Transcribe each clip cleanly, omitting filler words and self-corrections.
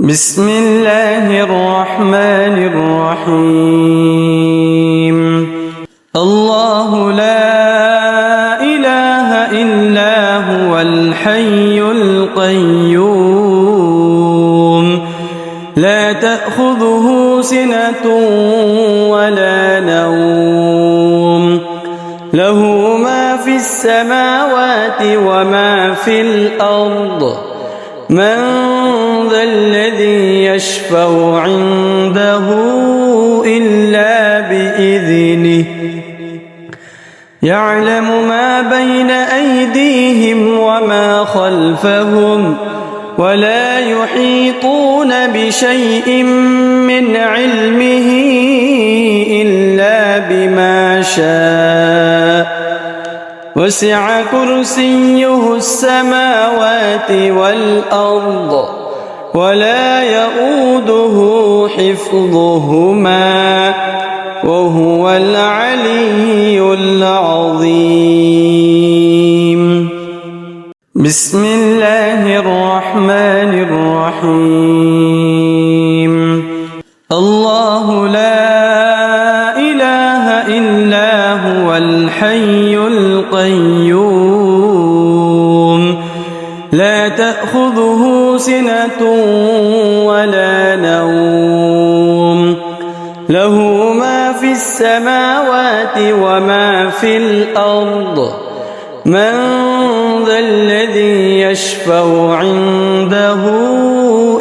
بسم الله الرحمن الرحيم. الله لا إله إلا هو الحي القيوم لا تأخذه سنة ولا نوم له ما في السماوات وما في الأرض من ذا الذي يشفع عنده إلا بإذنه يعلم ما بين أيديهم وما خلفهم ولا يحيطون بشيء من علمه إلا بما شاء وسع كرسيه السماوات والأرض ولا يؤوده حفظهما وهو العلي العظيم. بسم الله الرحمن الرحيم. الله لا إله إلا هو الحي القيوم لا تأخذه سنة ولا نوم له ما في السماوات وما في الأرض من ذا الذي يشفع عنده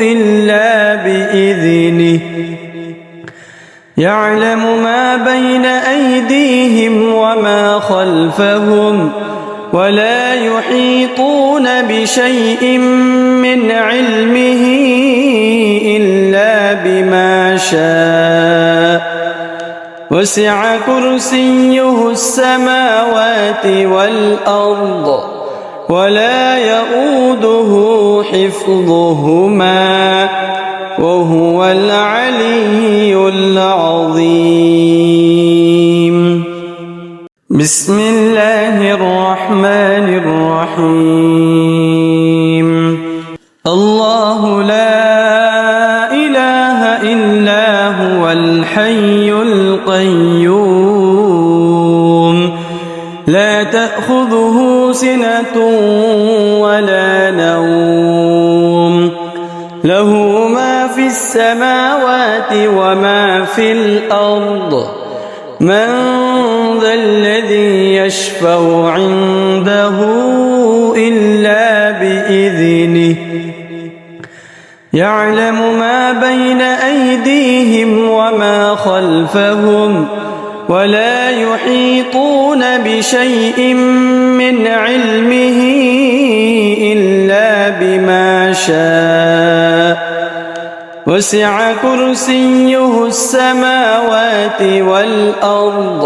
إلا بإذنه يعلم ما بين أيديهم وما خلفهم ولا يحيطون بشيء من علمه إلا بما شاء وسع كرسيه السماوات والأرض ولا يؤوده حفظهما وهو العلي العظيم. بسم الله الرحمن الرحيم. الله لا إله إلا هو الحي القيوم لا تأخذه سنة ولا نوم له ما في السماوات وما في الأرض من ذا الذي يشفع عنده إلا بإذنه يعلم ما بين أيديهم وما خلفهم ولا يحيطون بشيء من علمه إلا بما شاء وسع كرسيه السماوات والأرض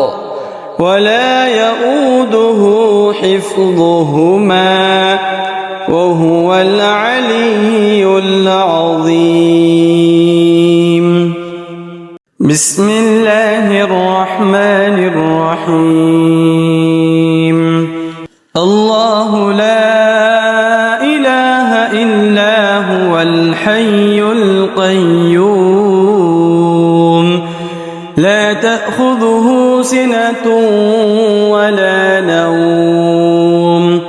ولا يؤوده حفظهما وهو العلي العظيم. بسم الله الرحمن الرحيم. الله لا إله إلا هو الحي القيوم لا تأخذه سنة ولا نوم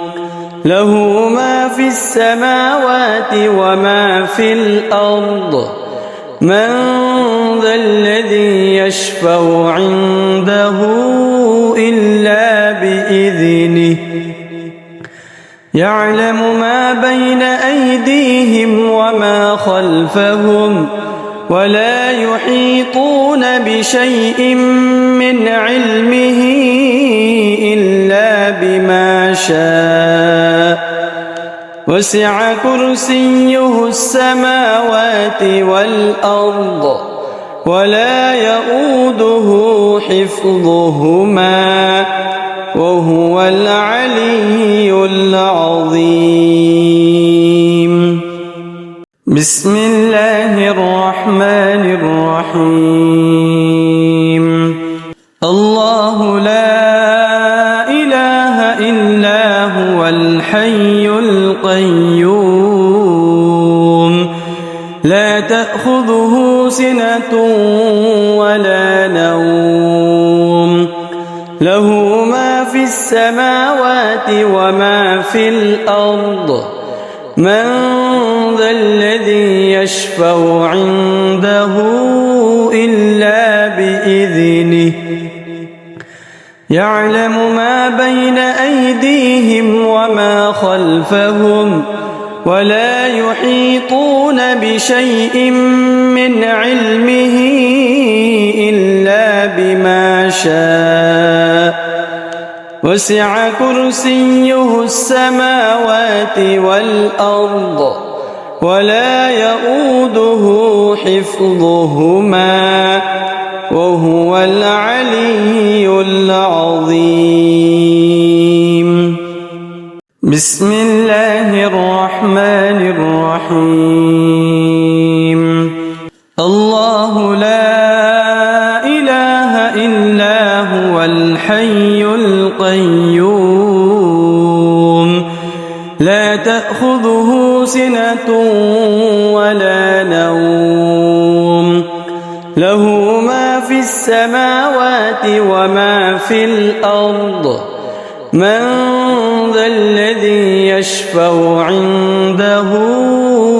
له ما في السماوات وما في الأرض من ذا الذي يشفع عنده إلا بإذنه يعلم ما بين أيديهم وما خلفهم ولا يحيطون بشيء من علمه إلا بما شاء وسع كرسيه السماوات والأرض ولا يؤوده حفظهما وهو العلي العظيم. بسم الله الرحمن الرحيم. الله لا إله إلا هو الحي القيوم لا تأخذه سنة ولا نوم له ما في السماوات وما في الأرض من ذا الذي يشفع عنده إلا بإذنه يعلم ما بين أيديهم وما خلفهم ولا يحيطون بشيء من علمه إلا بما شاء وسع كرسيه السماوات والأرض ولا يؤوده حفظهما وهو العلي العظيم بسم الله الرحمن الرحيم الله لا إله إلا هو الحي القيوم لا تأخذه سنة ولا نوم له ما في السماوات وما في الأرض من ذا الذي يشفع عنده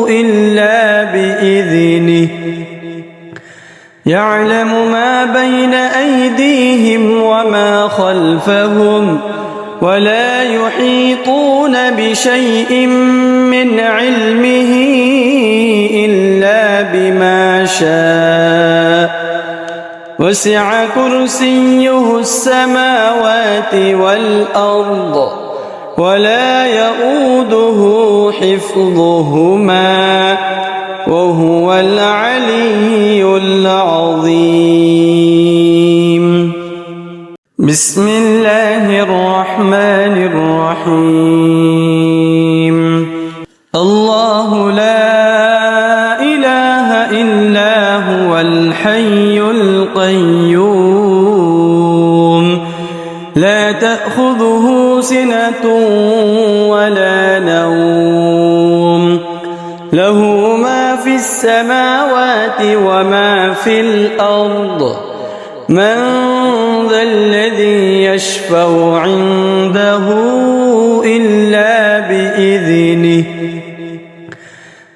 إلا بإذنه يعلم ما بين أيديهم وما خلفهم ولا يحيطون بشيء من علمه إلا بما شاء وسع كرسيه السماوات والأرض ولا يؤوده حفظهما وهو العلي العظيم بسم الله الرحمن الرحيم الله لا إله إلا هو الحي القيوم لا تأخذه سنة ولا نوم له ما في السماوات وما في الأرض من ذا الذي يشفع عنده إلا بإذنه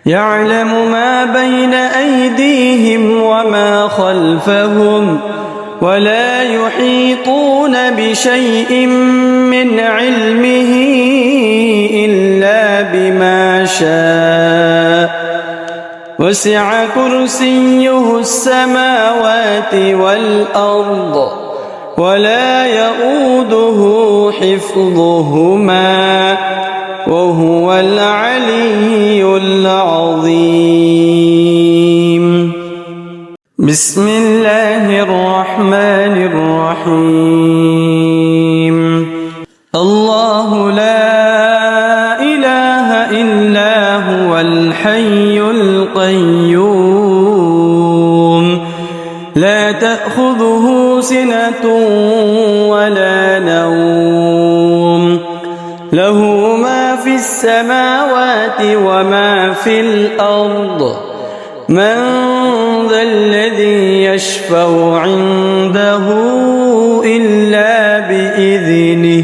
يعلم ما بين أيديهم وما خلفهم ولا يحيطون بشيء من علمه إلا بما شاء وسع كرسيه السماوات والأرض ولا يؤوده حفظهما وهو العلي العظيم بسم الله الرحمن الرحيم الله لا إله إلا هو الحي القيوم لا تأخذه سنة ولا نوم له ما في السماوات وما في الأرض من ذا الذي يشفع عنده إلا بإذنه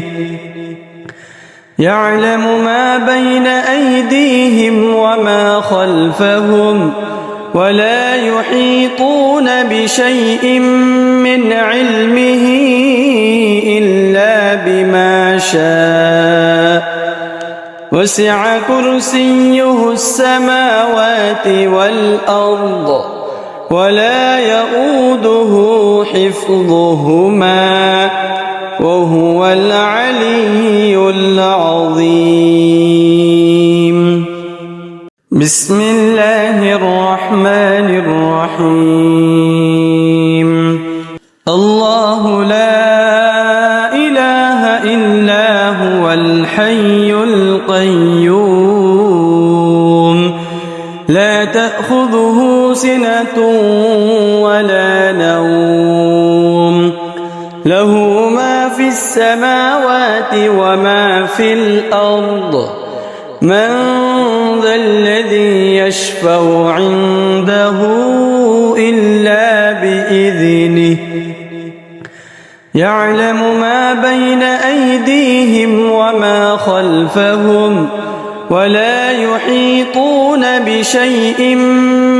يعلم ما بين أيديهم وما خلفهم ولا يحيطون بشيء من علمه إلا بما شاء وسع كرسيه السماوات والأرض ولا يؤوده حفظهما وهو العلي العظيم بسم الله الرحمن الرحيم الله لا إله إلا هو الحي القيوم لا تأخذه سنة ولا نوم له ما في السماوات وما في الأرض من ذا الذي يشفع عنده إلا بإذنه يعلم ما بين أيديهم وما خلفهم ولا يحيطون بشيء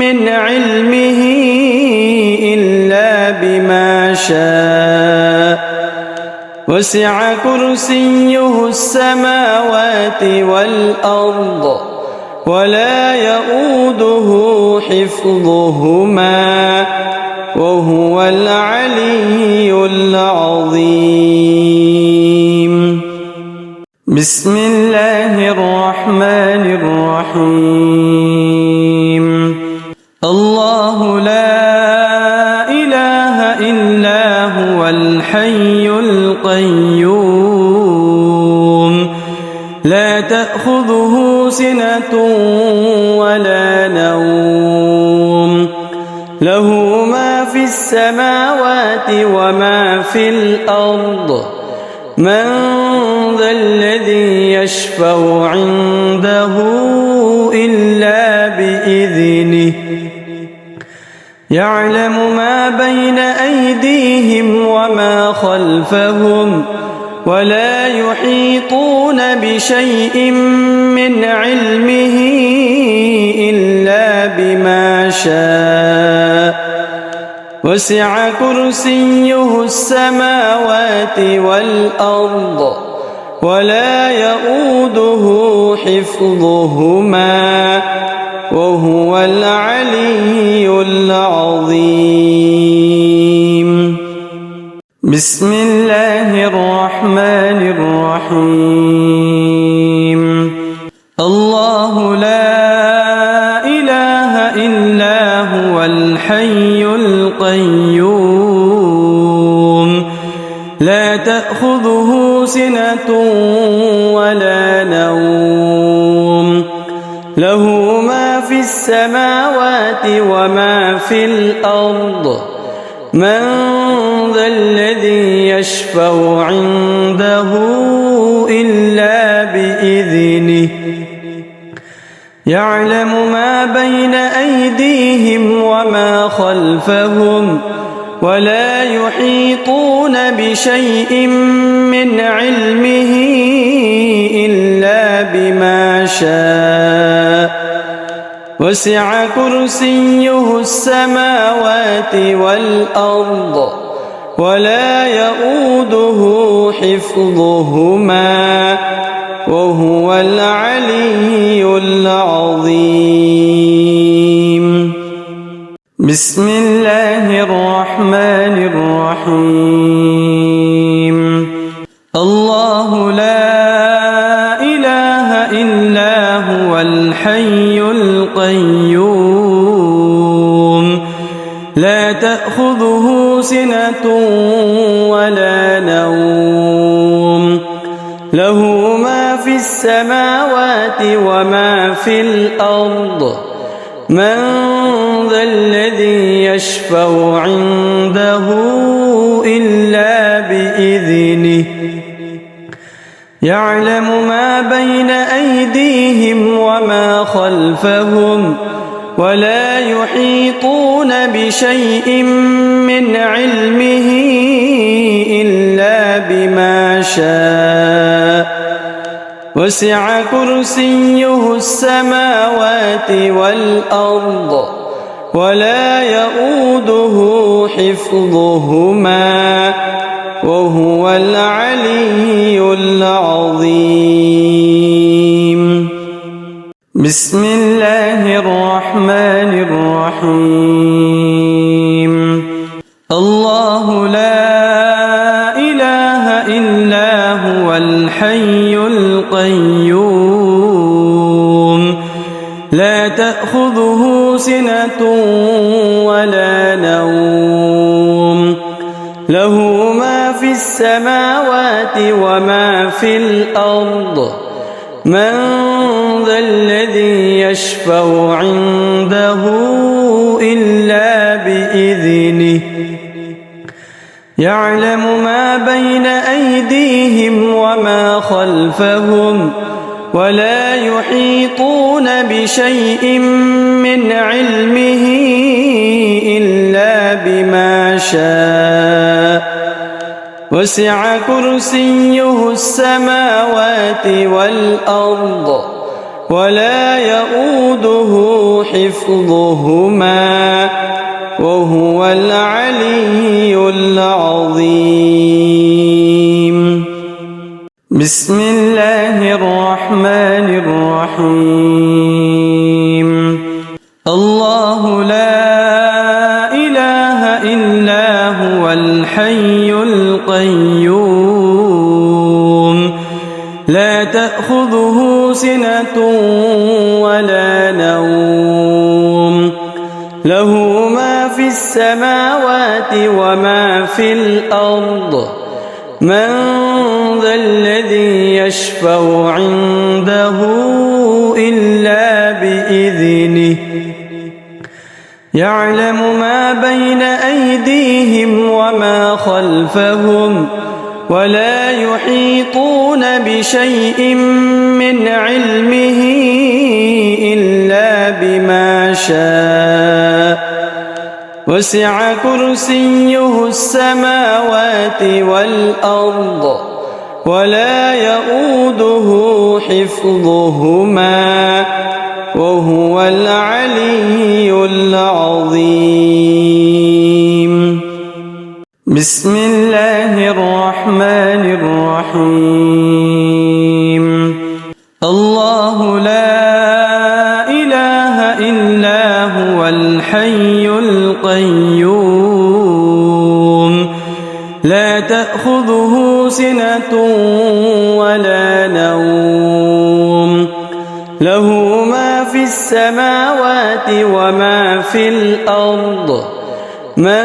من علمه إلا بما شاء وسع كرسيه السماوات والأرض ولا يؤوده حفظهما وهو العلي العظيم. بسم الله الرحمن الرحيم. الله لا إله إلا هو الحي القيوم لا تأخذه سنة ولا نوم له ما في السماوات وما في الأرض من ذا الذي يشفع عنده إلا بإذنه يعلم ما بين أيديهم وما خلفهم ولا يحيطون بشيء من علمه إلا بما شاء وسع كرسيه السماوات والأرض ولا يؤوده حفظهما وهو العلي العظيم. بسم الله الرحمن الرحيم. الله لا إله إلا هو الحي القيوم لا تأخذه سنة ولا نوم له ما في السماوات وما في الأرض من ذا الذي يشفع عنده إلا بإذنه يعلم ما بين أيديهم وما خلفهم ولا يحيطون بشيء من علمه إلا بما شاء وسع كرسيه السماوات والأرض ولا يؤوده حفظهما وهو العلي العظيم. بسم الله الرحمن الرحيم. الله لا إله إلا هو الحي القيوم لا تأخذه سنة ولا نوم له ما في السماوات وما في الأرض من ذا الذي يشفع عنده إلا بإذنه يعلم ما بين أيديهم وما خلفهم ولا يحيطون بشيء من علمه إلا بما شاء وسع كرسيه السماوات والأرض ولا يؤوده حفظهما وهو العلي العظيم. بسم الله الرحمن الرحيم. الله لا إله إلا هو الحي القيوم لا تأخذه سنة ولا نوم له ما في السماوات وما في الأرض من ذا الذي يشفع عنده إلا بإذنه يعلم ما بين أيديهم وما خلفهم ولا يحيطون بشيء من علمه إلا بما شاء وسع كرسيه السماوات والأرض ولا يؤوده حفظهما وهو العلي العظيم. بسم الله الرحمن الرحيم. الله لا إله إلا هو الحي القيوم لا تأخذه سنة ولا نوم له ما في السماوات وما في الأرض من ذا الذي يشفع عنده إلا بإذنه يعلم ما بين أيديهم وما خلفهم ولا يحيطون بشيء من علمه إلا بما شاء وسع كرسيه السماوات والأرض ولا يؤوده حفظهما وهو العلي العظيم. بسم الله الرحمن الرحيم. الله لا إله إلا هو الحي القيوم لا تأخذه سنة ولا نوم له ما في السماوات وما في الأرض من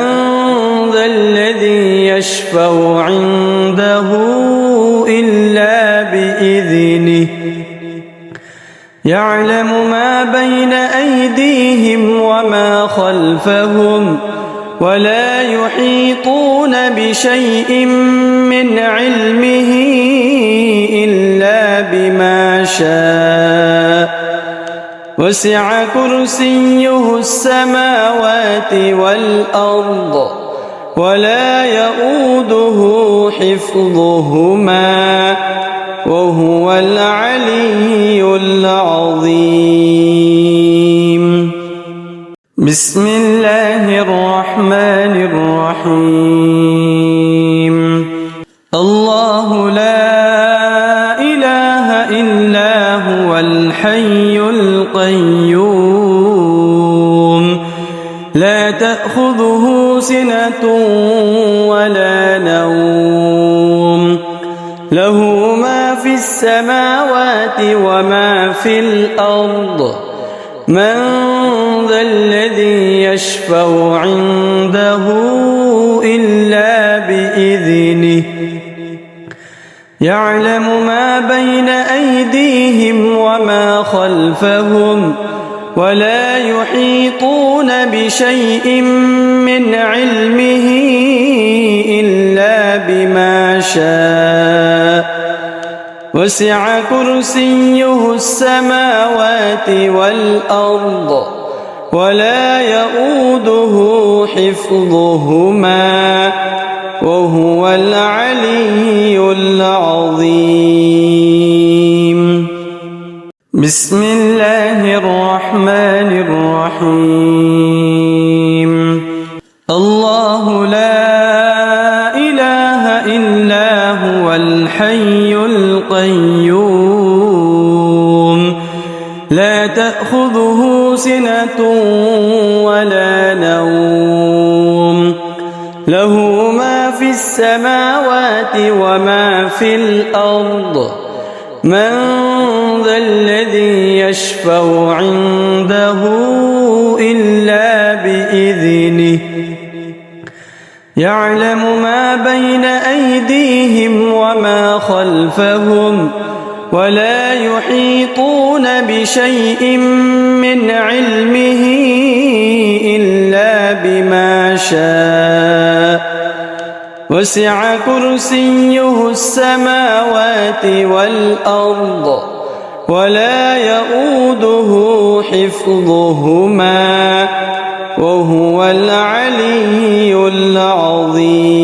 ذا الذي يشفع عنده إلا بإذنه يعلم ما بين أيديهم وما خلفهم ولا يحيطون بشيء من علمه إلا بما شاء وسع كرسيه السماوات والأرض ولا يؤوده حفظهما وهو العلي العظيم. بسم الله الرحمن الرحيم. الله لا إله إلا هو الحي القيوم لا تأخذه سنة ولا نوم له ما في السماوات وما في الأرض من ذا الذي يشفع عنده إلا بإذنه يعلم ما بين أيديهم وما خلفهم ولا يحيطون بشيء من علمه إلا بما شاء وسع كرسيه السماوات والأرض ولا يؤوده حفظهما وهو العلي العظيم. بسم الله الرحمن الرحيم. الله لا إله إلا هو الحي القيوم لا تأخذه سنة ولا نوم له ما في السماوات وما في الأرض من ذا الذي يشفع عنده إلا بإذنه يعلم ما بين أيديهم وما خلفهم ولا يحيطون بشيء من علمه إلا بما شاء وسع كرسيه السماوات والأرض ولا يؤوده حفظهما وهو العلي العظيم.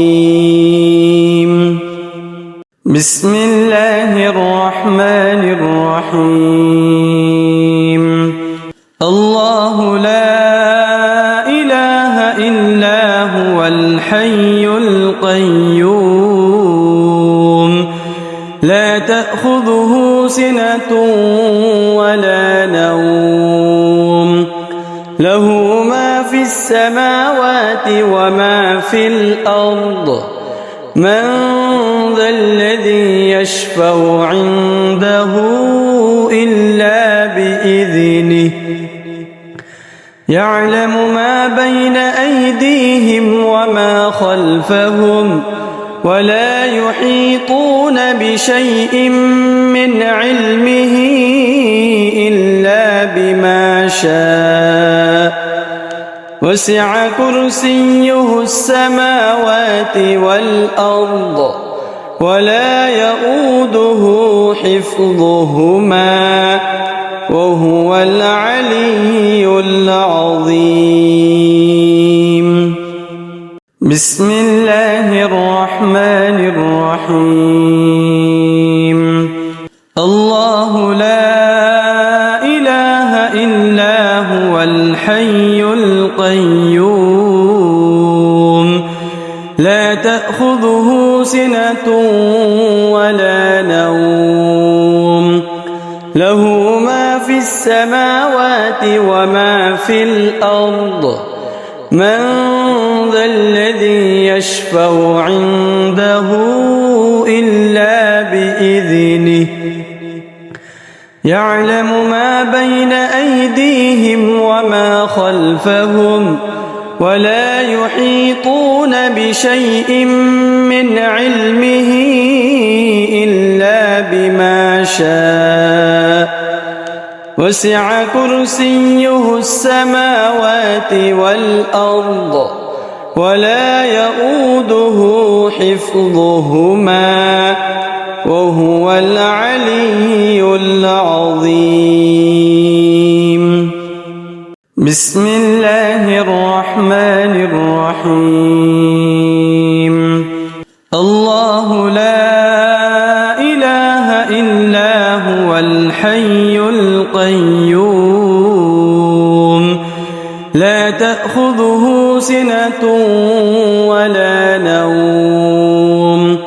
بسم الله الرحمن الرحيم. الله لا إله إلا هو الحي القيوم لا تأخذه سنة ولا نوم له ما في السماوات وما في الأرض من ذا الذي يشفع عنده إلا بإذنه يعلم ما بين أيديهم وما خلفهم ولا يحيطون بشيء من علمه إلا بما شاء وسع كرسيه السماوات والأرض ولا يؤوده حفظهما وهو العلي العظيم. بسم الله الرحمن الرحيم. الله لا إله إلا هو الحي القيوم لا تأخذه سنة ولا نوم له ما في السماوات وما في الأرض من ذا الذي يشفع عنده إلا بإذنه يعلم ما بين أيديهم وما خلفهم ولا يحيطون بشيء من علمه إلا بما شاء وسع كرسيه السماوات والأرض ولا يؤوده حفظهما وهو العلي العظيم. بسم الله الرحمن الرحيم. الله لا إله إلا هو الحي القيوم لا تأخذه سنة ولا نوم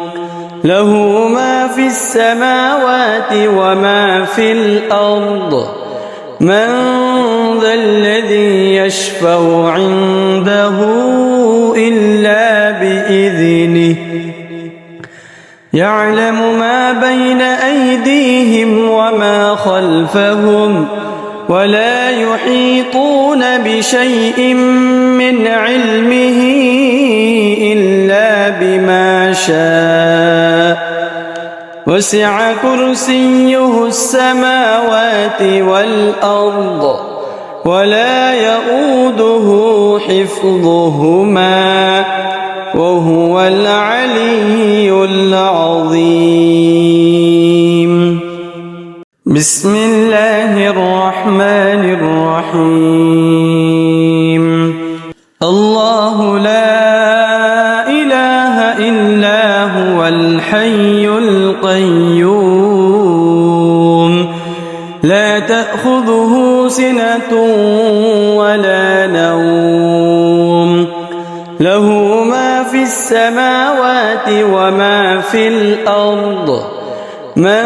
له ما في السماوات وما في الأرض من ذا الذي يشفع عنده إلا بإذنه يعلم ما بين أيديهم وما خلفهم ولا يحيطون بشيء من علمه إلا بما شاء وسع كرسيه السماوات والأرض ولا يؤوده حفظهما وهو العلي العظيم. بسم الله الرحمن الرحيم. الله لا إله إلا هو الحي القيوم لا تأخذه سنة ولا نوم له ما في السماوات وما في الأرض من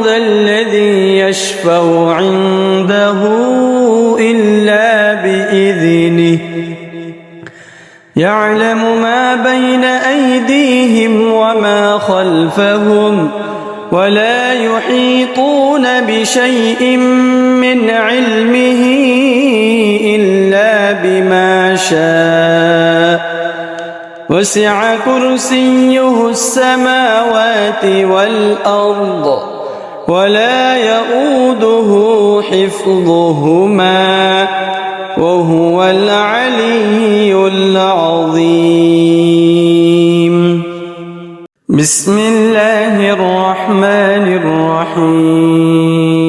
ذا الذي يشفع عنده إلا بإذنه يعلم ما بين أيديهم وما خلفهم ولا يحيطون بشيء من علمه إلا بما شاء وسع كرسيه السماوات والأرض ولا يؤوده حفظهما وهو العلي العظيم. بسم الله الرحمن الرحيم.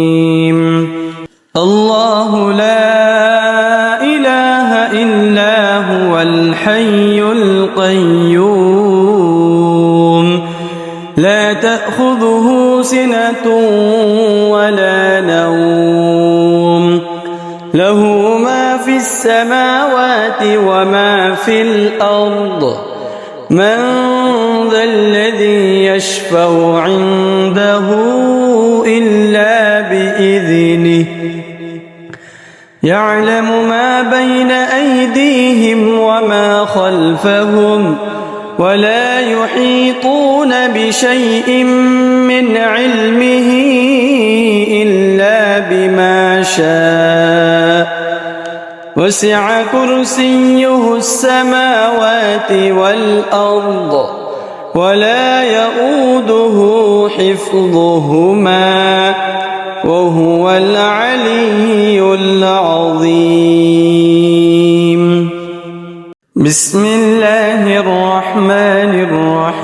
هو الحي القيوم لا تأخذه سنة ولا نوم له ما في السماوات وما في الأرض من ذا الذي يشفع عنده إلا بإذنه يعلم ما بين أيديهم وما خلفهم ولا يحيطون بشيء من علمه إلا بما شاء وسع كرسيه السماوات والأرض ولا يؤوده حفظهما وهو العلي العظيم بسم الله الرحمن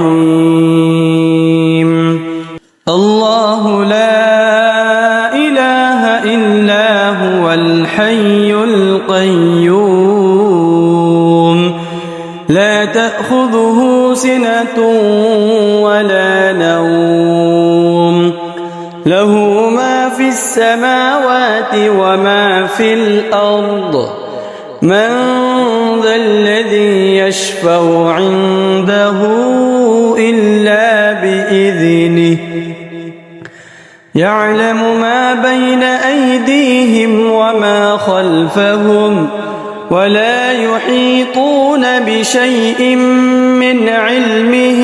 الرحيم الله لا إله إلا هو الحي القيوم لا تأخذه سنة ولا نوم له ما في السماوات وما في الأرض من ذا الذي يشفع عنده إلا بإذنه يعلم ما بين أيديهم وما خلفهم ولا يحيطون بشيء من علمه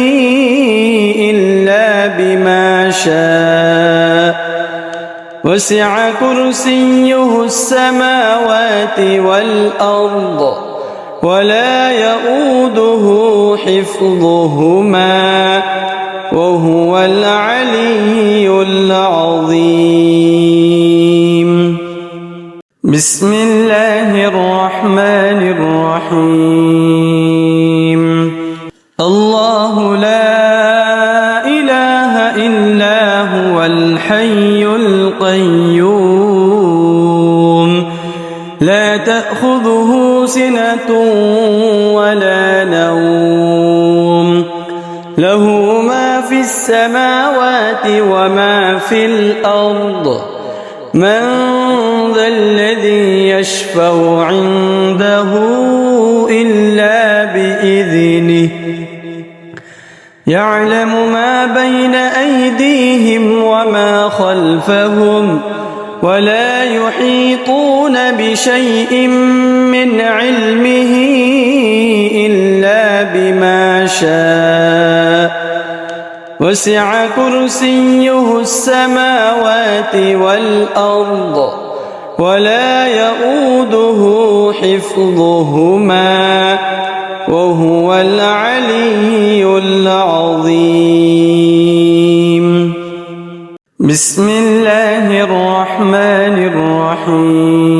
إلا بما شاء وسع كرسيه السماوات والأرض ولا يؤوده حفظهما وهو العلي العظيم بسم الله الرحمن الرحيم الله لا إله إلا هو الحي القيوم لا تأخذه سنة ولا نوم له ما في السماوات وما في الأرض من ذا الذي يشفع عنده إلا بإذنه يعلم ما بين أيديهم وما خلفهم ولا يحيطون بشيء من علمه إلا بما شاء وسع كرسيه السماوات والأرض ولا يؤوده حفظهما وهو العلي العظيم بسم الله الرحمن الرحيم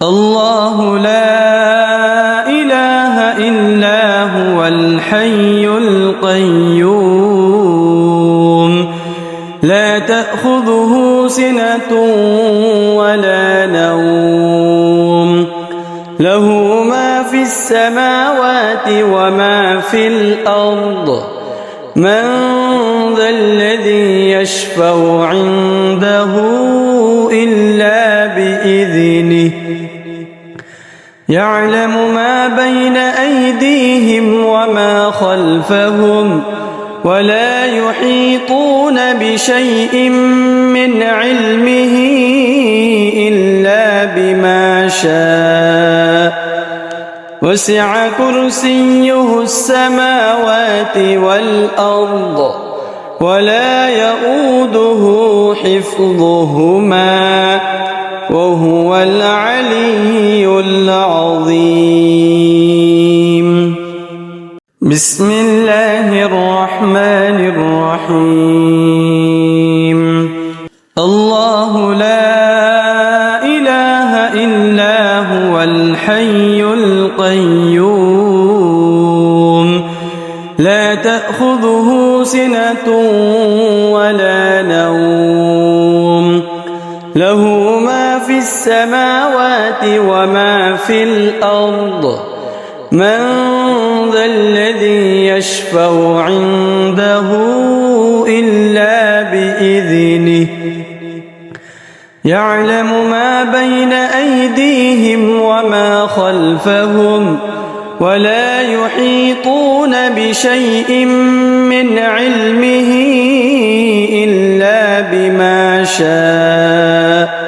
الله لا إله إلا هو الحي القيوم لا تأخذه سنة ولا نوم له ما في السماوات وما في الأرض من ذا الذي يشفع عنده إلا بإذنه يعلم ما بين أيديهم وما خلفهم ولا يحيطون بشيء من علمه إلا بما شاء وسع كرسيه السماوات والأرض ولا يؤوده حفظهما وهو العلي العظيم بسم الله الرحمن الرحيم الله لا إله إلا هو الحي القيوم لا تأخذه سنة ولا نوم له ما في السماوات السماوات وما في الأرض من ذا الذي يشفع عنده إلا بإذنه يعلم ما بين أيديهم وما خلفهم ولا يحيطون بشيء من علمه إلا بما شاء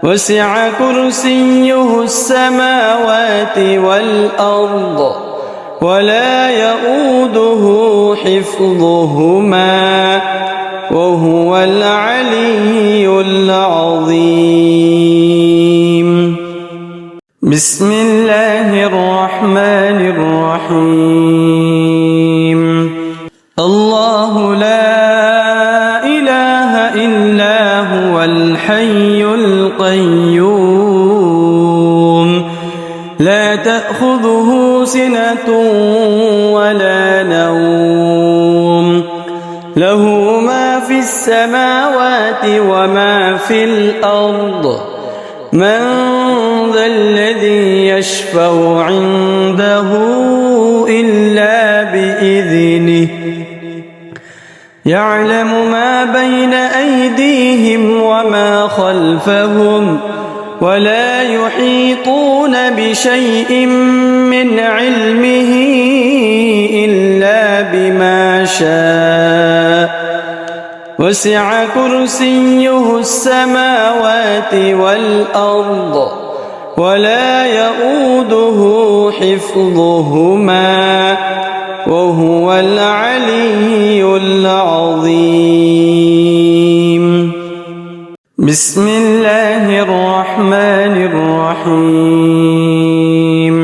وسع كرسيه السماوات والأرض ولا يؤوده حفظهما وهو العلي العظيم. بسم الله الرحمن الرحيم. الله لا إله إلا هو الحي القيوم لا تأخذه سنة ولا نوم له ما في السماوات وما في الأرض من ذا الذي يشفع عنده إلا بإذنه يعلم ما بين أيديهم وما خلفهم ولا يحيطون بشيء من علمه إلا بما شاء وسع كرسيه السماوات والأرض ولا يؤوده حفظهما وهو العلي العظيم. بسم الله الرحمن الرحيم.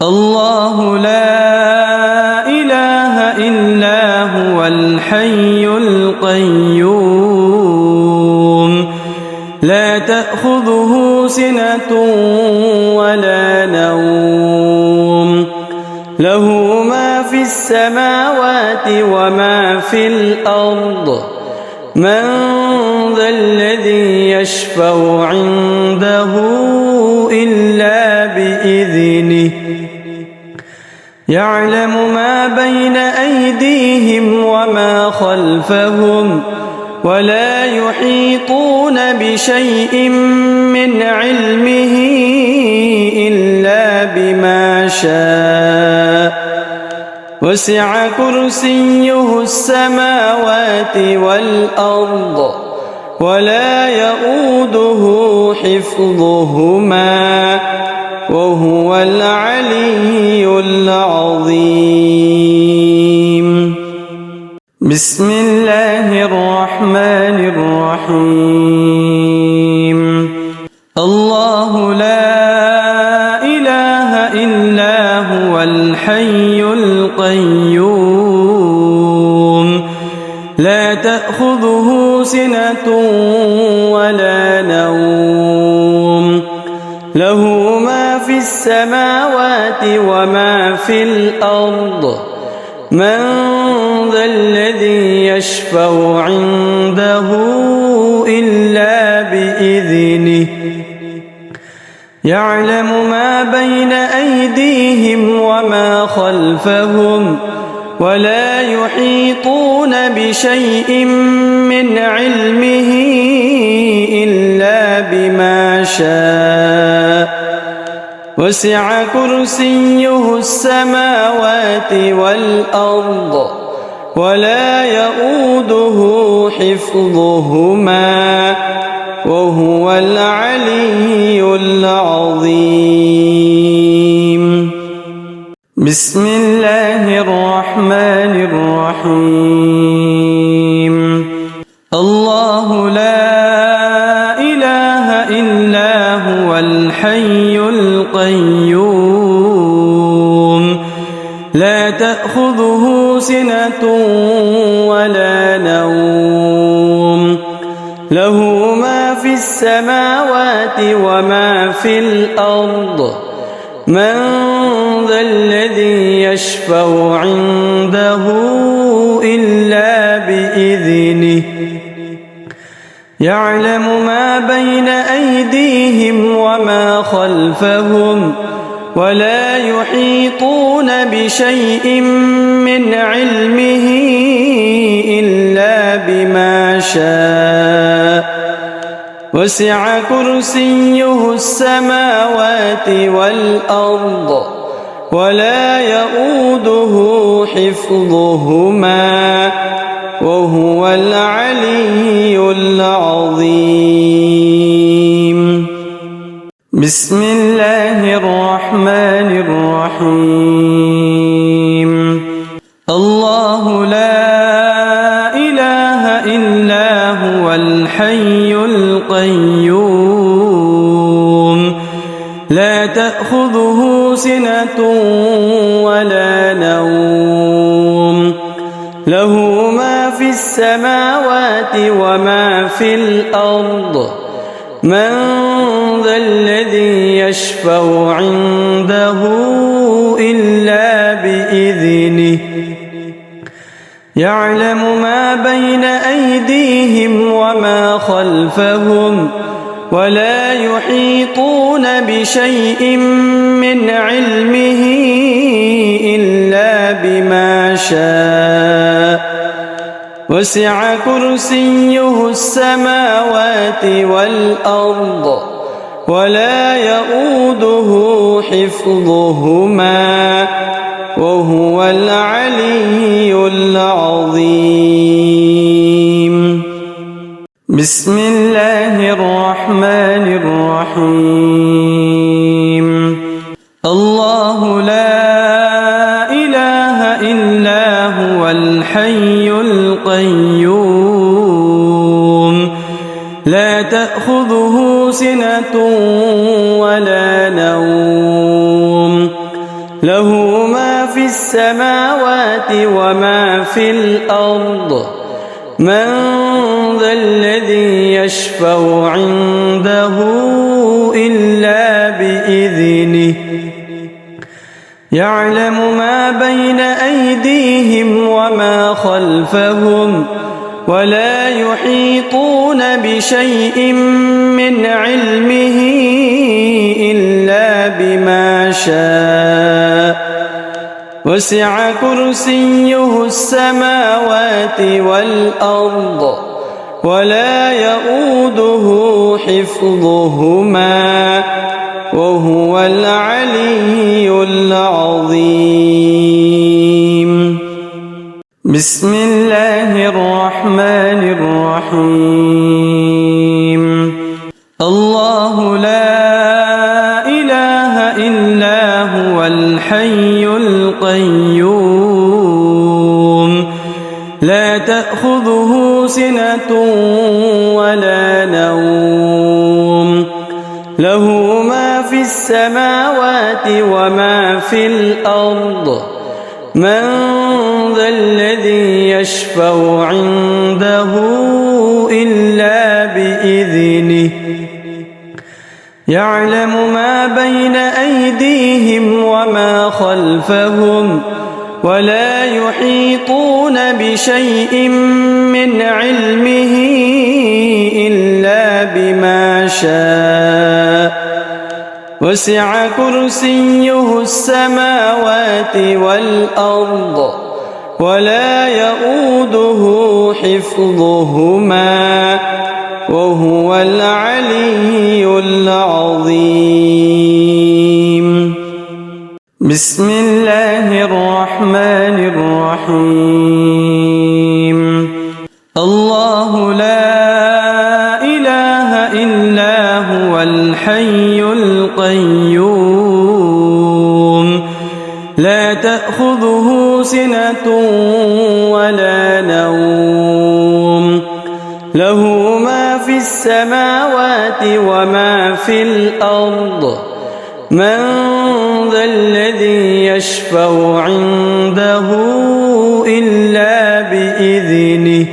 الله لا إله إلا هو الحي القيوم لا تأخذه سنة ولا نوم له ما في السماوات وما في الأرض من ذا الذي يشفع عنده إلا بإذنه يعلم ما بين أيديهم وما خلفهم ولا يحيطون بشيء من علمه إلا بما شاء وسع كرسيه السماوات والأرض ولا يؤوده حفظهما وهو العلي العظيم. بسم الله الرحمن الرحيم. الله لا إله إلا هو الحي القيوم لا تأخذه سنة ولا نوم له ما في السماوات وما في الأرض من ذا الذي يشفع عنده إلا بإذنه يعلم ما بين أيديهم وما خلفهم ولا يحيطون بشيء من علمه إلا بما شاء وسع كرسيه السماوات والأرض ولا يؤوده حفظهما وهو العلي العظيم. بسم الله الرحمن الرحيم. الله لا إله إلا هو الحي القيوم لا تأخذه سنة ولا نوم له ما في السماوات وما في الأرض من ذا الذي يشفع عنده إلا بإذنه يعلم ما بين أيديهم وما خلفهم ولا يحيطون بشيء من علمه إلا بما شاء وسع كرسيه السماوات والأرض ولا يؤوده حفظهما وهو العلي العظيم. بسم الله الرحمن الرحيم. الله لا إله إلا هو الحي القيوم لا تأخذه سنة ولا نوم له ما في السماوات وما في الأرض من ذا الذي يشفع عنده إلا بإذنه يعلم ما بين أيديهم وما خلفهم ولا يحيطون بشيء من علمه إلا بما شاء وسع كرسيه السماوات والأرض ولا يؤوده حفظهما وهو العلي العظيم. بسم الله الرحمن الرحيم. الله لا إله إلا هو الحي القيوم لا تأخذه سنة ولا نوم له ما في السماوات وما في الأرض من ذا الذي يشفع عنده إلا بإذنه يعلم ما بين أيديهم وما خلفهم ولا يحيطون بشيء من علمه إلا بما شاء وسع كرسيه السماوات والأرض ولا يؤوده حفظهما وهو العلي العظيم. بسم الله الرحمن الرحيم. الله لا إله إلا هو الحي القيوم لا تأخذه سنة ولا نوم له ما في السماوات وما في الأرض من ذا الذي يشفع عنده إلا بإذنه يعلم ما بين أيديهم وما خلفهم ولا يحيطون بشيء من علمه إلا بما شاء وسع كرسيه السماوات والأرض ولا يؤوده حفظهما وهو العلي العظيم. بسم الله الرحمن الرحيم. الله لا إله إلا هو الحي القيوم لا تأخذه سنة ولا نوم له ما في السماوات وما في الأرض من ذا الذي يشفع عنده إلا بإذنه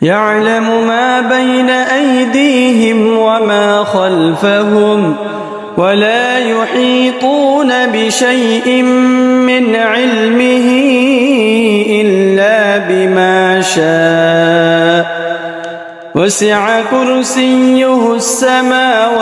يعلم ما بين أيديهم وما خلفهم ولا يحيطون بشيء من علمه إلا بما شاء وسع كرسيه السماوات